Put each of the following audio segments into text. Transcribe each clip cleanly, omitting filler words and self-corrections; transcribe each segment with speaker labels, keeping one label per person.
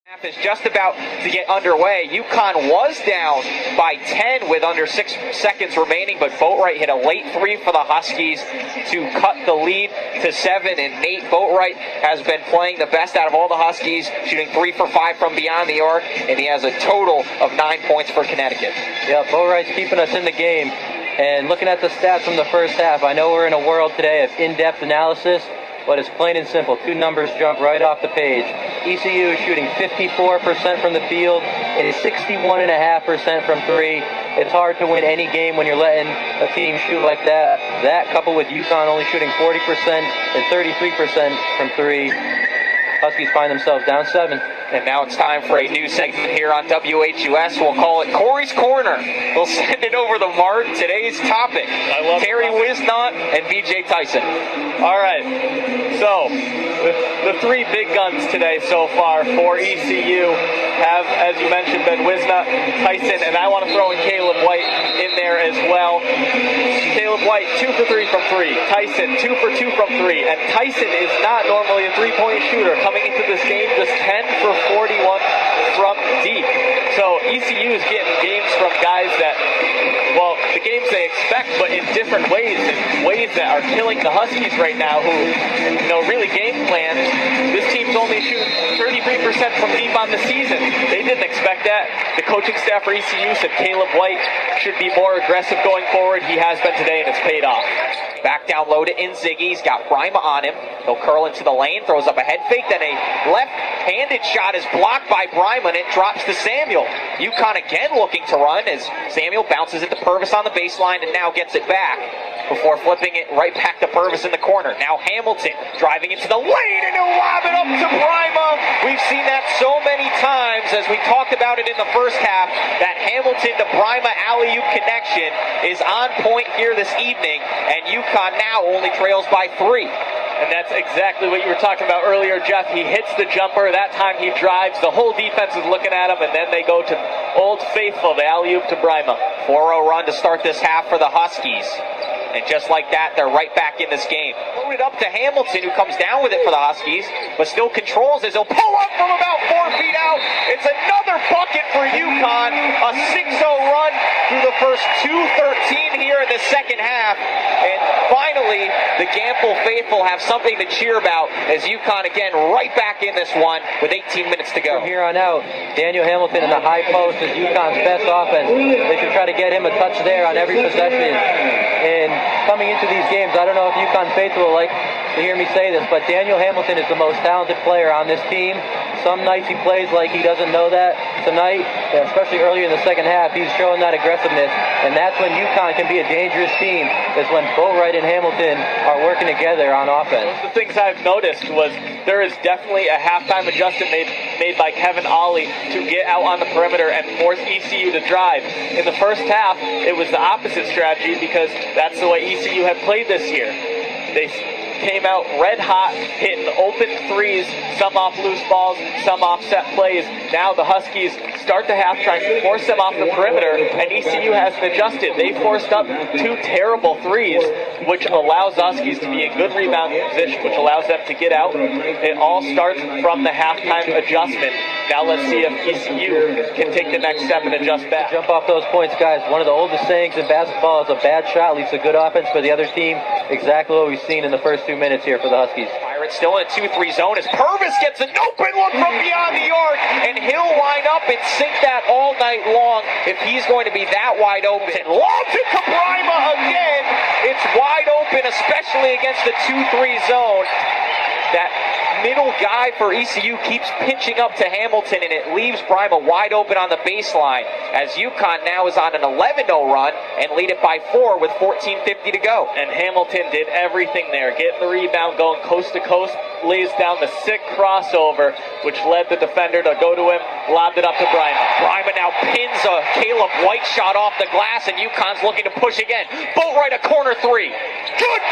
Speaker 1: Half is just about to get underway. UConn was down by 10 with under 6 seconds remaining, but Boatwright hit a late three for the Huskies to cut the lead to 7. And Nate Boatwright has been playing the best out of all the Huskies, shooting 3 for 5 from beyond the arc, and he has a total of 9 points for Connecticut.
Speaker 2: Yeah, Boatwright's keeping us in the game. And looking at the stats from the first half, I know we're in a world today of in-depth analysis, but it's plain and simple. 2 numbers jump right off the page. ECU is shooting 54% from the field. It is 61.5% from 3. It's hard to win any game when you're letting a team shoot like that. That coupled with UConn only shooting 40% and 33% from 3. Huskies find themselves down 7.
Speaker 1: And now it's time for a new segment here on WHUS. We'll call it Corey's Corner. We'll send it over to Mark. Today's topic, Terry Wisnott and BJ Tyson.
Speaker 3: All right. So, the 3 big guns today so far for ECU have, as you mentioned, been Wisnott, Tyson, and I want to throw in Caleb White in there as well. Caleb White, 2 for 3 from 3. Tyson, 2 for 2 from 3. And Tyson is not normally a three-point shooter. Coming into this game, just 10 for 41 from deep. So ECU is getting games from guys that, well, the games they expect, but in different ways, in ways that are killing the Huskies right now, who, really game plans. This team's only shooting 33% from deep on the season. They didn't expect that. The coaching staff for ECU said Caleb White should be more aggressive going forward. He has been today, and it's paid off.
Speaker 1: Back down low to Zielinski. He's got Brima on him. He'll curl into the lane, throws up a head fake, then a left-handed shot is blocked by Brima, and it drops to Samuel. UConn again looking to run as Samuel bounces it to Purvis on the baseline and now gets it back before flipping it right back to Purvis in the corner. Now Hamilton driving into the lane, and he'll lob it up to Brima. We've seen that so many times, as we talked about it in the first half, that Hamilton to Brima alley-oop connection is on point here this evening, and UConn now only trails by 3.
Speaker 3: And that's exactly what you were talking about earlier, Jeff. He hits the jumper. That time he drives. The whole defense is looking at him, and then they go to Old Faithful, the alley-oop to Brima.
Speaker 1: 4-0 run to start this half for the Huskies. And just like that, they're right back in this game. Loaded up to Hamilton, who comes down with it for the Huskies, but still controls as he'll pull up from about 4 feet out. It's another bucket for UConn. A 6-0 run through the first 2:13 here in the second half. And finally, the Gamble faithful have something to cheer about as UConn again right back in this one with 18 minutes to go.
Speaker 2: From here on out, Daniel Hamilton in the high post is UConn's best offense. They should try to get him a touch there on every possession. And coming into these games, I don't know if UConn faithful will like to hear me say this, but Daniel Hamilton is the most talented player on this team. Some nights he plays like he doesn't know that. Tonight, especially earlier in the second half, he's showing that aggressiveness, and that's when UConn can be a dangerous team, is when Boatwright and Hamilton are working together on offense.
Speaker 3: One of the things I've noticed was there is definitely a halftime adjustment made by Kevin Ollie to get out on the perimeter and force ECU to drive. In the first half, it was the opposite strategy because that's the way ECU had played this year. They came out red hot, hitting open threes, some off loose balls, some off set plays. Now the Huskies start the half trying to force them off the perimeter, and ECU hasn't adjusted. They forced up 2 terrible threes, which allows the Huskies to be in good rebound position, which allows them to get out. It all starts from the halftime adjustment. Now let's see if ECU can take the next step and adjust back.
Speaker 2: Jump off those points, guys. One of the oldest sayings in basketball is a bad shot leads to good offense for the other team. Exactly what we've seen in the first 2 minutes here for the Huskies.
Speaker 1: Pirates still in a 2-3 zone as Purvis gets an open look from beyond the arc, and he'll line up and sink that all night long if he's going to be that wide open. Lobs it to Brima again. It's wide open, especially against the 2-3 zone. That middle guy for ECU keeps pinching up to Hamilton, and it leaves Brima wide open on the baseline as UConn now is on an 11-0 run and lead it by 4 with 14:50 to go.
Speaker 3: And Hamilton did everything there, getting the rebound, going coast to coast, lays down the sick crossover, which led the defender to go to him, lobbed it up to Brima.
Speaker 1: Brima now pins a Caleb White shot off the glass, and UConn's looking to push again. Boatwright a corner 3. Good!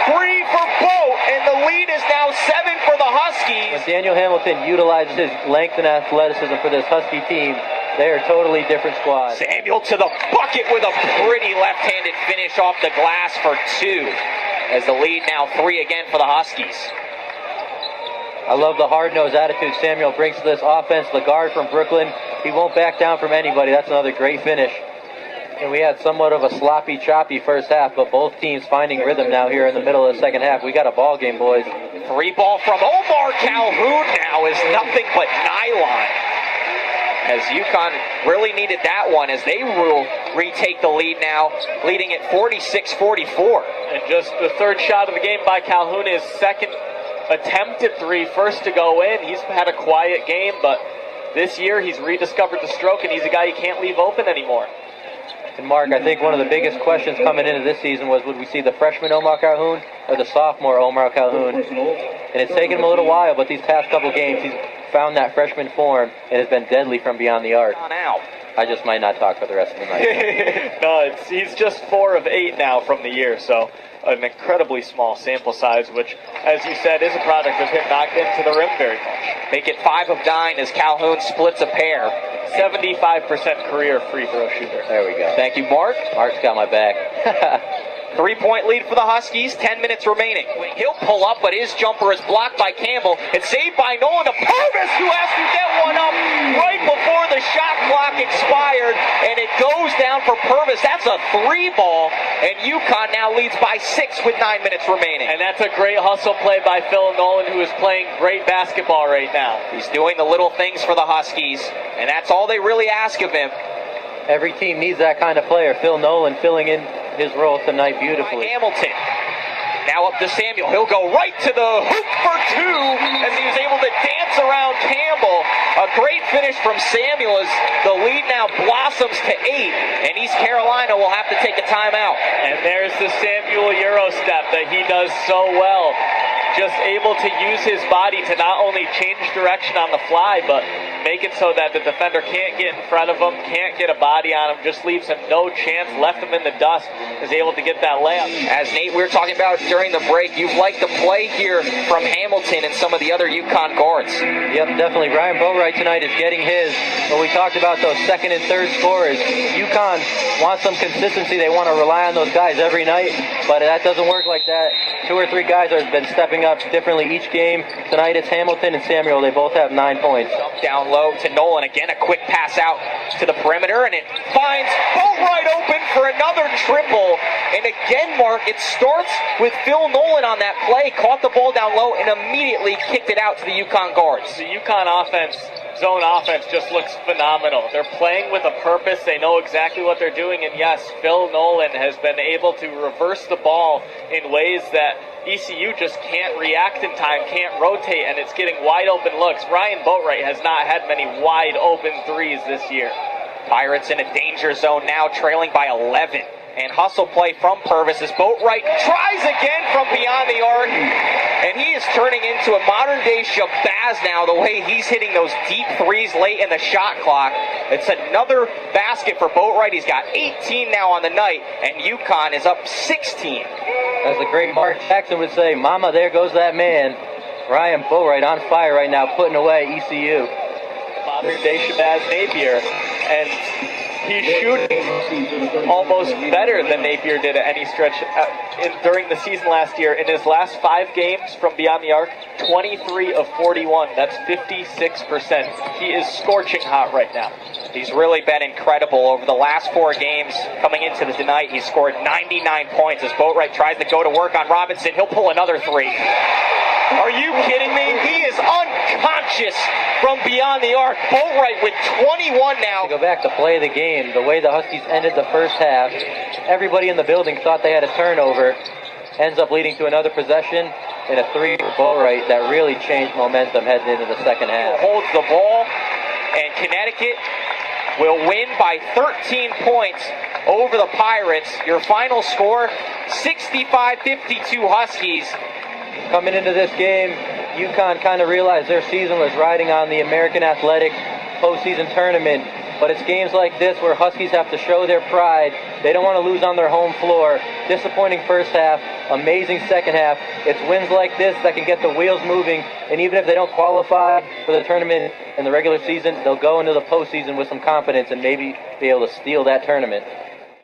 Speaker 1: 3 for Boat, and the lead is now 7 for the Huskies.
Speaker 2: When Daniel Hamilton utilizes his length and athleticism for this Husky team, they are a totally different squad.
Speaker 1: Samuel to the bucket with a pretty left-handed finish off the glass for 2. As the lead now 3 again for the Huskies.
Speaker 2: I love the hard-nosed attitude Samuel brings to this offense. The guard from Brooklyn, he won't back down from anybody. That's another great finish. And we had somewhat of a sloppy, choppy first half, but both teams finding rhythm now here in the middle of the second half. We got a ball game, boys.
Speaker 1: Free ball from Omar Calhoun now is nothing but nylon. As UConn really needed that one, as they will retake the lead now, leading at 46-44.
Speaker 3: And just the third shot of the game by Calhoun, his second attempted three, first to go in. He's had a quiet game, but this year he's rediscovered the stroke, and he's a guy you can't leave open anymore.
Speaker 2: And Mark, I think one of the biggest questions coming into this season was, would we see the freshman Omar Calhoun or the sophomore Omar Calhoun? And it's taken him a little while, but these past couple games, he's found that freshman form and has been deadly from beyond the arc. I just might not talk for the rest of the night.
Speaker 3: No, he's just 4 of 8 now from the year, so an incredibly small sample size, which, as you said, is a product of him not getting to the rim very much.
Speaker 1: Make it 5 of 9 as Calhoun splits a pair.
Speaker 3: 75% career free throw shooter.
Speaker 2: There we go.
Speaker 1: Thank you, Mark.
Speaker 2: Mark's got my back.
Speaker 1: 3-point lead for the Huskies, 10 minutes remaining. He'll pull up, but his jumper is blocked by Campbell. It's saved by Nolan to Purvis, who has to get one up right before the shot clock expired, and it goes down for Purvis. That's a 3 ball, and UConn now leads by 6 with 9 minutes remaining.
Speaker 3: And that's a great hustle play by Phil Nolan, who is playing great basketball right now.
Speaker 1: He's doing the little things for the Huskies, and that's all they really ask of him.
Speaker 2: Every team needs that kind of player. Phil Nolan filling in his role tonight beautifully.
Speaker 1: Hamilton. Now up to Samuel. He'll go right to the hoop for 2 as he was able to dance around Campbell. A great finish from Samuel as the lead now blossoms to 8, and East Carolina will have to take a timeout.
Speaker 3: And there's the Samuel Euro step that he does so well. Just able to use his body to not only change direction on the fly, but make it so that the defender can't get in front of him, can't get a body on him, just leaves him no chance, left him in the dust, is able to get that layup.
Speaker 1: As Nate, we were talking about during the break, you've liked the play here from Hamilton and some of the other UConn guards.
Speaker 2: Yep, definitely. Ryan Boatwright tonight is getting his. But we talked about those second and third scorers. UConn wants some consistency. They want to rely on those guys every night, but that doesn't work like that. 2 or 3 guys have been stepping up differently each game. Tonight it's Hamilton and Samuel. They both have 9 points.
Speaker 1: Down low to Nolan. Again, a quick pass out to the perimeter, and it finds Boatwright open for another triple. And again, Mark, it starts with Phil Nolan on that play. Caught the ball down low and immediately kicked it out to the UConn guards.
Speaker 3: The UConn offense, zone offense, just looks phenomenal. They're playing with a purpose. They know exactly what they're doing. And yes, Phil Nolan has been able to reverse the ball in ways that ECU just can't react in time, can't rotate, and it's getting wide open looks. Ryan Boatwright has not had many wide open threes this year.
Speaker 1: Pirates in a danger zone now, trailing by 11. And hustle play from Purvis as Boatwright tries again from beyond the arc. And he is turning into a modern-day Shabazz now, the way he's hitting those deep threes late in the shot clock. It's another basket for Boatwright. He's got 18 now on the night, and UConn is up 16.
Speaker 2: As the great Mark Jackson would say, "Mama, there goes that man." Ryan Boatwright on fire right now, putting away ECU.
Speaker 3: Modern-day Shabazz Napier. And he's shooting almost better than Napier did at any stretch during the season last year. In his last 5 games from beyond the arc, 23 of 41. That's 56%. He is scorching hot right now.
Speaker 1: He's really been incredible over the last 4 games. Coming into the tonight, he scored 99 points as Boatwright tries to go to work on Robinson. He'll pull another 3. Are you kidding me? He is unconscious from beyond the arc. Boatwright with 21 now.
Speaker 2: To go back to play the game, the way the Huskies ended the first half, everybody in the building thought they had a turnover. Ends up leading to another possession and a 3 for Boatwright that really changed momentum heading into the second half.
Speaker 1: Holds the ball, and Connecticut will win by 13 points over the Pirates. Your final score, 65-52 Huskies.
Speaker 2: Coming into this game, UConn kind of realized their season was riding on the American Athletic postseason tournament. But it's games like this where Huskies have to show their pride. They don't want to lose on their home floor. Disappointing first half, amazing second half. It's wins like this that can get the wheels moving. And even if they don't qualify for the tournament in the regular season, they'll go into the postseason with some confidence and maybe be able to steal that tournament.